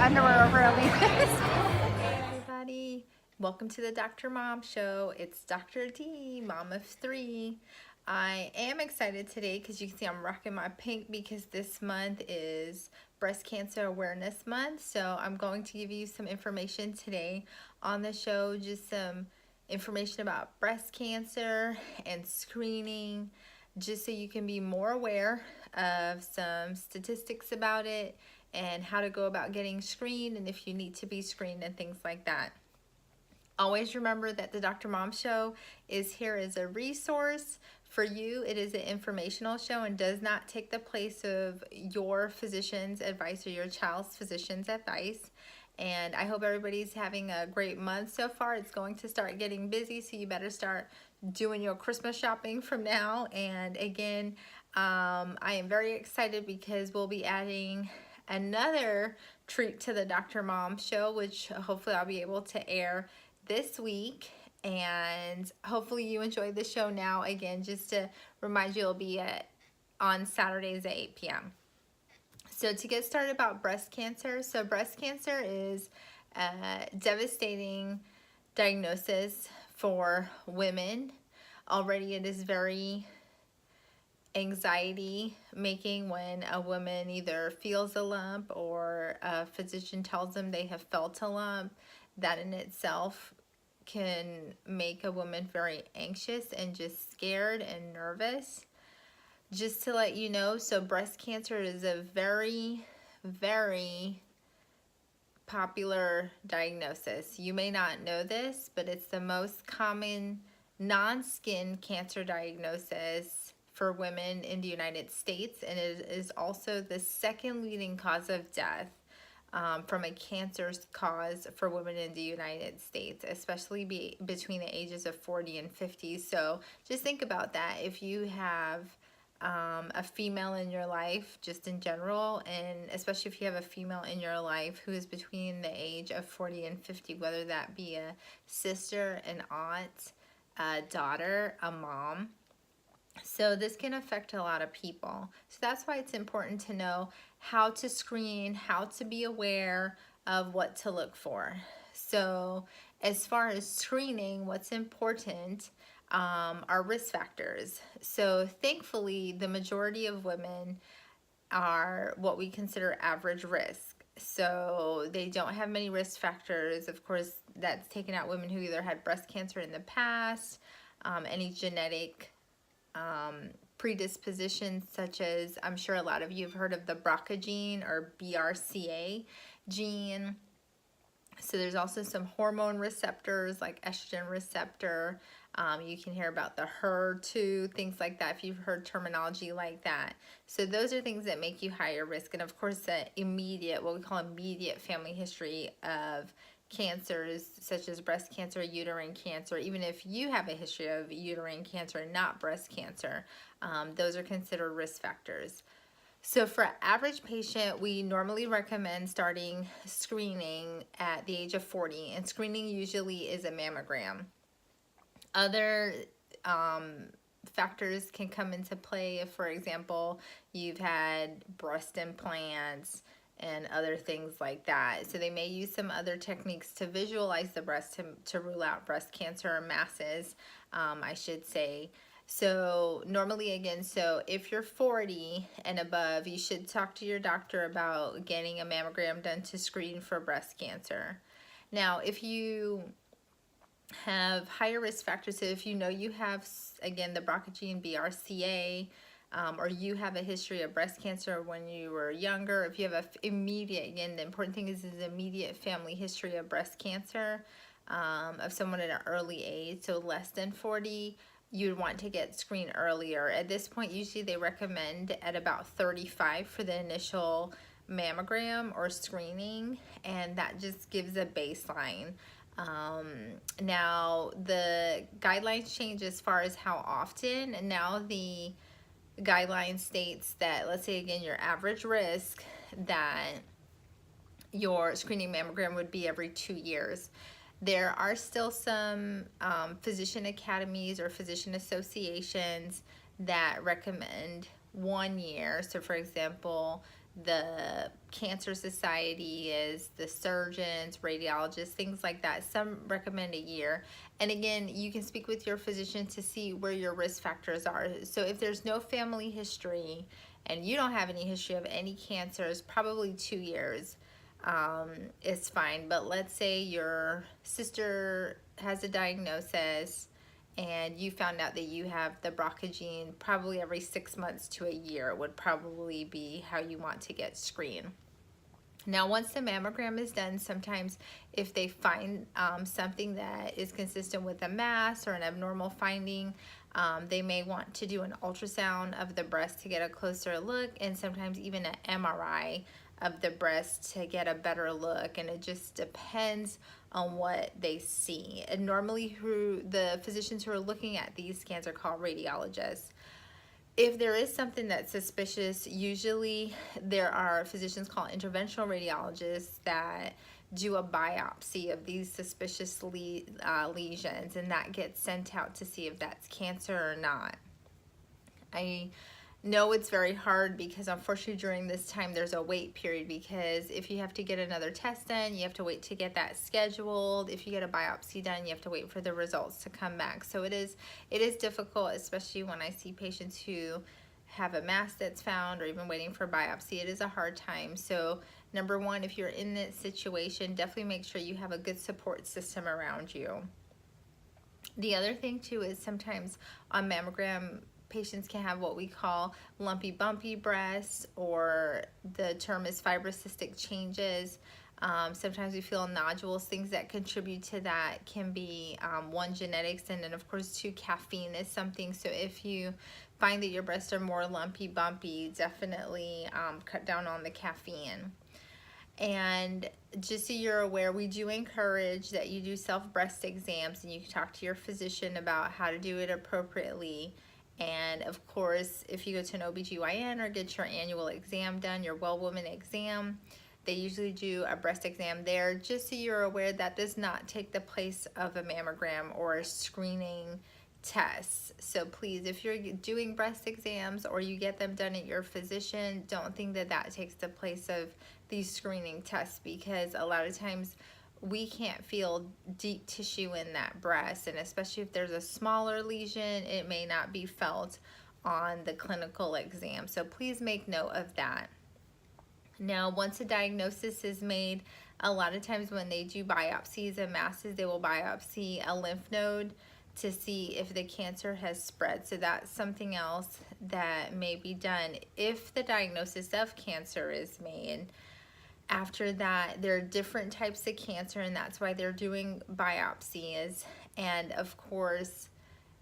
underwear over Alina's. Hey everybody, welcome to the Dr. Mom Show. It's Dr. D, mom of three. I am excited today because you can see I'm rocking my pink because this month is Breast Cancer Awareness Month. So I'm going to give you some information today on the show, just some information about breast cancer and screening, just so you can be more aware of some statistics about it and how to go about getting screened and if you need to be screened and things like that. Always remember that the Dr. Mom Show is here as a resource for you. It is an informational show and does not take the place of your physician's advice or your child's physician's advice. And I hope everybody's having a great month so far. It's going to start getting busy, so you better start doing your Christmas shopping from now. And again, I am very excited because we'll be adding another treat to the Dr. Mom Show, which hopefully I'll be able to air this week. And hopefully you enjoy the show now. Again, just to remind you, it'll be on Saturdays at 8 p.m. So to get started about breast cancer, so breast cancer is a devastating diagnosis for women. Already it is very anxiety making when a woman either feels a lump or a physician tells them they have felt a lump. That in itself can make a woman very anxious and just scared and nervous. Just to let you know, so breast cancer is a very, very popular diagnosis. You may not know this, but it's the most common non-skin cancer diagnosis for women in the United States, and it is also the second leading cause of death from a cancer cause for women in the United States, especially between the ages of 40 and 50. So just think about that. If you have a female in your life, just in general, and especially if you have a female in your life who is between the age of 40 and 50, whether that be a sister, an aunt, a daughter, a mom. So this can affect a lot of people. So that's why it's important to know how to screen, how to be aware of what to look for. So as far as screening, what's important are risk factors. So thankfully, the majority of women are what we consider average risk. So they don't have many risk factors. Of course, that's taken out women who either had breast cancer in the past, any genetic predispositions, such as, I'm sure a lot of you have heard of the BRCA gene or BRCA gene. So there's also some hormone receptors like estrogen receptor. You can hear about the HER2, things like that if you've heard terminology like that. So those are things that make you higher risk. And of course, the immediate, what we call immediate family history of cancers such as breast cancer, uterine cancer. Even if you have a history of uterine cancer and not breast cancer, those are considered risk factors. So for an average patient, we normally recommend starting screening at the age of 40, and screening usually is a mammogram. Other factors can come into play if, for example, you've had breast implants and other things like that. So they may use some other techniques to visualize the breast to rule out breast cancer or masses, I should say. So normally, again, so if you're 40 and above, you should talk to your doctor about getting a mammogram done to screen for breast cancer. Now, if you have higher risk factors, so if you know you have, again, the BRCA gene, BRCA, or you have a history of breast cancer when you were younger, if you have a immediate, again, the important thing is immediate family history of breast cancer of someone at an early age, so less than 40, you'd want to get screened earlier. At this point, usually they recommend at about 35 for the initial mammogram or screening, and that just gives a baseline. Now the guidelines change as far as how often, and now the guideline states that, let's say again, your average risk, that your screening mammogram would be every 2 years. There are still some physician academies or physician associations that recommend 1 year. So for example, the cancer society is, the surgeons, radiologists, things like that. Some recommend a year. And again, you can speak with your physician to see where your risk factors are. So if there's no family history and you don't have any history of any cancers, probably 2 years is fine. But let's say your sister has a diagnosis and you found out that you have the BRCA gene, probably every 6 months to a year would probably be how you want to get screened. Now, once the mammogram is done, sometimes if they find something that is consistent with a mass or an abnormal finding, they may want to do an ultrasound of the breast to get a closer look, and sometimes even an MRI of the breast to get a better look. And it just depends on what they see. And normally who the physicians who are looking at these scans are called radiologists. If there is something that's suspicious, usually there are physicians called interventional radiologists that do a biopsy of these suspicious lesions, and that gets sent out to see if that's cancer or not. I know it's very hard because unfortunately during this time there's a wait period, because if you have to get another test done, you have to wait to get that scheduled. If you get a biopsy done, you have to wait for the results to come back. So it is difficult, especially when I see patients who have a mass that's found or even waiting for biopsy. It is a hard time. So number one, if you're in this situation, definitely make sure you have a good support system around you. The other thing too is sometimes on mammogram, patients can have what we call lumpy bumpy breasts, or the term is fibrocystic changes. Sometimes we feel nodules. Things that contribute to that can be one, genetics, and then of course two, caffeine is something. So if you find that your breasts are more lumpy bumpy, definitely cut down on the caffeine. And just so you're aware, we do encourage that you do self-breast exams, and you can talk to your physician about how to do it appropriately. And of course, if you go to an OBGYN or get your annual exam done, your well woman exam, they usually do a breast exam there. Just so you're aware, that does not take the place of a mammogram or a screening test. So please, if you're doing breast exams or you get them done at your physician, don't think that that takes the place of these screening tests, because a lot of times we can't feel deep tissue in that breast, and especially if there's a smaller lesion, it may not be felt on the clinical exam. So please make note of that. Now, once a diagnosis is made, a lot of times when they do biopsies and masses, they will biopsy a lymph node to see if the cancer has spread. So that's something else that may be done if the diagnosis of cancer is made. After that, there are different types of cancer, and that's why they're doing biopsies. And of course,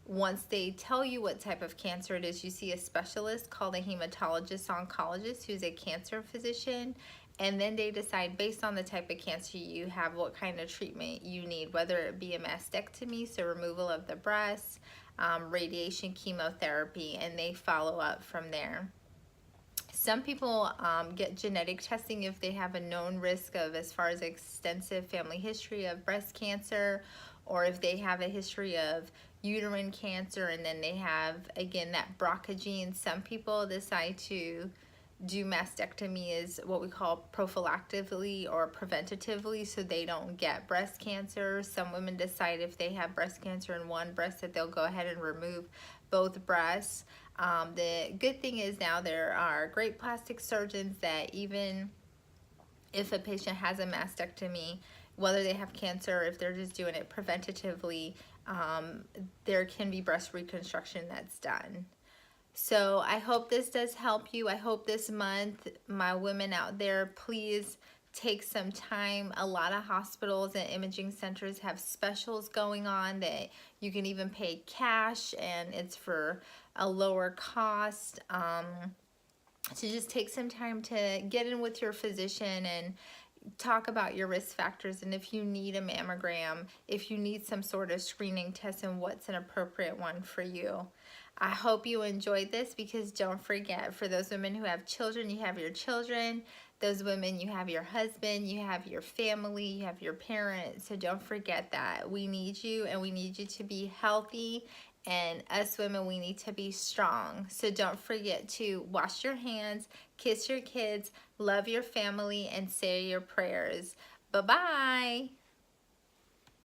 once they tell you what type of cancer it is, you see a specialist called a hematologist oncologist who's a cancer physician, and then they decide based on the type of cancer you have what kind of treatment you need, whether it be a mastectomy, so removal of the breast, radiation, chemotherapy, and they follow up from there. Some people get genetic testing if they have a known risk of, as far as extensive family history of breast cancer, or if they have a history of uterine cancer, and then they have, again, that BRCA gene. Some people decide to do mastectomy as what we call prophylactically or preventatively, so they don't get breast cancer. Some women decide if they have breast cancer in one breast that they'll go ahead and remove both breasts. The good thing is now there are great plastic surgeons that even if a patient has a mastectomy, whether they have cancer or if they're just doing it preventatively, there can be breast reconstruction that's done. So I hope this does help you. I hope this month, my women out there, please take some time. A lot of hospitals and imaging centers have specials going on that you can even pay cash, and it's for a lower cost. So just take some time to get in with your physician and talk about your risk factors, and if you need a mammogram, if you need some sort of screening test, and what's an appropriate one for you. I hope you enjoyed this, because don't forget, for those women who have children, you have your children. those women, you have your husband, you have your family, you have your parents. So don't forget that. We need you, and we need you to be healthy. And us women, we need to be strong. So don't forget to wash your hands, kiss your kids, love your family, and say your prayers. Bye-bye.